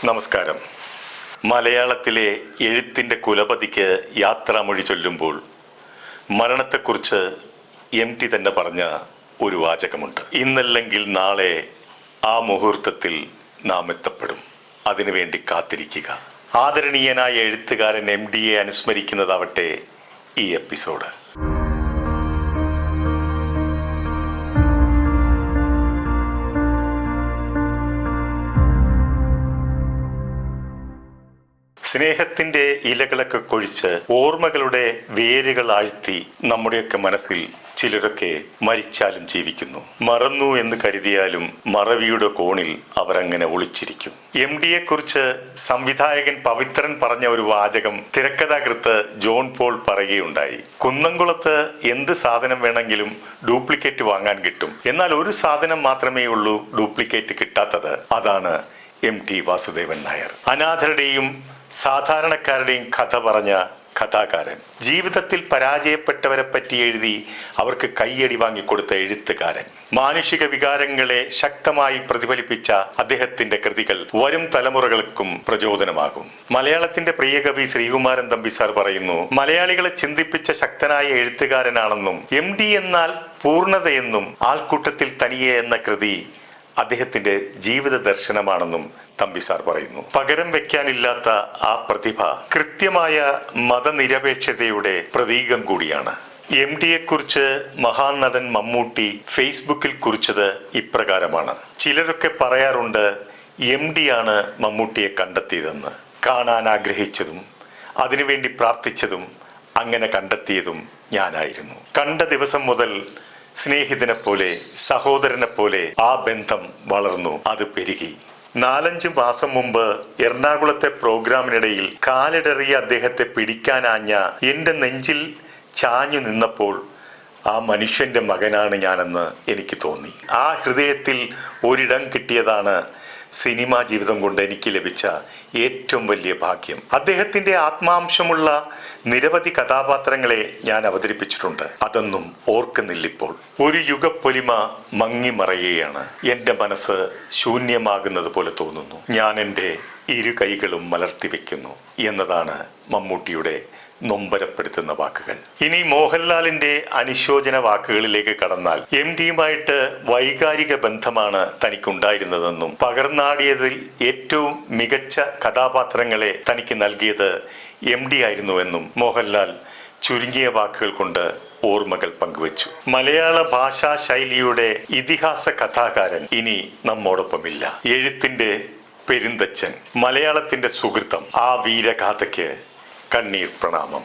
നമസ്കാരം. മലയാളത്തിലെ എഴുത്തിൻ്റെ കുലപതിക്ക് യാത്രാമൊഴി ചൊല്ലുമ്പോൾ മരണത്തെക്കുറിച്ച് MT തന്നെ പറഞ്ഞ ഒരു വാചകമുണ്ട്. ഇന്നല്ലെങ്കിൽ നാളെ ആ മുഹൂർത്തത്തിൽ നാം എത്തപ്പെടും, അതിനുവേണ്ടി കാത്തിരിക്കുക. ആദരണീയനായ എഴുത്തുകാരൻ MDയെ അനുസ്മരിക്കുന്നതാവട്ടെ ഈ എപ്പിസോഡ്. സ്നേഹത്തിൻ്റെ ഇലകളൊക്കെ കൊഴിച്ച് ഓർമ്മകളുടെ വേരുകൾ ആഴ്ത്തി നമ്മുടെയൊക്കെ മനസ്സിൽ ചിലരൊക്കെ മരിച്ചാലും ജീവിക്കുന്നു. മറന്നു എന്ന് കരുതിയാലും മറവിയുടെ കോണിൽ അവരങ്ങനെ ഒളിച്ചിരിക്കും. MDയെക്കുറിച്ച് സംവിധായകൻ പവിത്രൻ പറഞ്ഞ ഒരു വാചകം തിരക്കഥാകൃത്ത് ജോൺ പോൾ പറയുകയുണ്ടായി. കുന്നംകുളത്ത് എന്ത് സാധനം വേണമെങ്കിലും ഡ്യൂപ്ലിക്കേറ്റ് വാങ്ങാൻ കിട്ടും, എന്നാൽ ഒരു സാധനം മാത്രമേ ഉള്ളൂ ഡ്യൂപ്ലിക്കേറ്റ് കിട്ടാത്തത്. അതാണ് MT വാസുദേവൻ നായർ. അനാഥരുടെയും സാധാരണക്കാരുടെയും കഥ പറഞ്ഞ കഥാകാരൻ, ജീവിതത്തിൽ പരാജയപ്പെട്ടവരെ പറ്റി എഴുതി അവർക്ക് കയ്യടി വാങ്ങിക്കൊടുത്ത എഴുത്തുകാരൻ, മാനുഷിക വികാരങ്ങളെ ശക്തമായി പ്രതിഫലിപ്പിച്ച അദ്ദേഹത്തിന്റെ കൃതികൾ വരും തലമുറകൾക്കും പ്രചോദനമാകും. മലയാളത്തിന്റെ പ്രിയ കവി ശ്രീകുമാരൻ തമ്പി സാർ പറയുന്നു, മലയാളികളെ ചിന്തിപ്പിച്ച ശക്തനായ എഴുത്തുകാരനാണെന്നും MD എന്നാൽ പൂർണ്ണതയെന്നും ആൾക്കൂട്ടത്തിൽ തനിയെ എന്ന കൃതി അദ്ദേഹത്തിന്റെ ജീവിത ദർശനമാണെന്നും തമ്പി സാർ പറയുന്നു. പകരം വെക്കാനില്ലാത്ത ആ പ്രതിഭ കൃത്യമായ മതനിരപേക്ഷതയുടെ പ്രതീകം കൂടിയാണ്. MDയെക്കുറിച്ച് മഹാനടൻ മമ്മൂട്ടി ഫേസ്ബുക്കിൽ കുറിച്ചത് ഇപ്രകാരമാണ്. ചിലരൊക്കെ പറയാറുണ്ട് MDയാണ് മമ്മൂട്ടിയെ കണ്ടെത്തിയതെന്ന്. കാണാൻ ആഗ്രഹിച്ചതും അതിനുവേണ്ടി പ്രാർത്ഥിച്ചതും അങ്ങനെ കണ്ടെത്തിയതും ഞാനായിരുന്നു. കണ്ട ദിവസം മുതൽ സ്നേഹിതനെ പോലെ, സഹോദരനെ പോലെ ആ ബന്ധം വളർന്നു, അത് പെരുകി. 4-5 മാസം മുമ്പ് എറണാകുളത്തെ പ്രോഗ്രാമിനിടയിൽ കാലിടറിയ അദ്ദേഹത്തെ പിടിക്കാനാഞ്ഞ എൻ്റെ നെഞ്ചിൽ ചാഞ്ഞു നിന്നപ്പോൾ ആ മനുഷ്യന്റെ മകനാണ് ഞാനെന്ന് എനിക്ക് തോന്നി. ആ ഹൃദയത്തിൽ ഒരിടം കിട്ടിയതാണ് സിനിമാ ജീവിതം കൊണ്ട് എനിക്ക് ലഭിച്ച ഏറ്റവും വലിയ ഭാഗ്യം. അദ്ദേഹത്തിന്റെ ആത്മാംശമുള്ള നിരവധി കഥാപാത്രങ്ങളെ ഞാൻ അവതരിപ്പിച്ചിട്ടുണ്ട്. അതൊന്നും ഓർക്കുന്നില്ലിപ്പോൾ. ഒരു യുഗപ്പൊലിമ മങ്ങിമറയുകയാണ്. എൻ്റെ മനസ്സ് ശൂന്യമാകുന്നത് പോലെ തോന്നുന്നു. ഞാൻ എൻ്റെ ഇരു കൈകളും മലർത്തി വെക്കുന്നു എന്നതാണ് മമ്മൂട്ടിയുടെ നൊമ്പരപ്പെടുത്തുന്ന വാക്കുകൾ. ഇനി മോഹൻലാലിന്റെ അനുശോചന വാക്കുകളിലേക്ക് കടന്നാൽ, MDയുമായിട്ട് വൈകാരിക ബന്ധമാണ് തനിക്കുണ്ടായിരുന്നതെന്നും പകർന്നാടിയതിൽ ഏറ്റവും മികച്ച കഥാപാത്രങ്ങളെ തനിക്ക് നൽകിയത് MD ആയിരുന്നുവെന്നും മോഹൻലാൽ ചുരുങ്ങിയ വാക്കുകൾ കൊണ്ട് ഓർമ്മകൾ പങ്കുവച്ചു. മലയാള ഭാഷാ ശൈലിയുടെ ഇതിഹാസ കഥാകാരൻ ഇനി നമ്മോടൊപ്പമില്ല. എഴുത്തിന്റെ പെരുന്തച്ഛൻ, മലയാളത്തിന്റെ സുഹൃത്തം, ആ വീരഗാഥയ്ക്ക് കണ്ണീർ പ്രണാമം.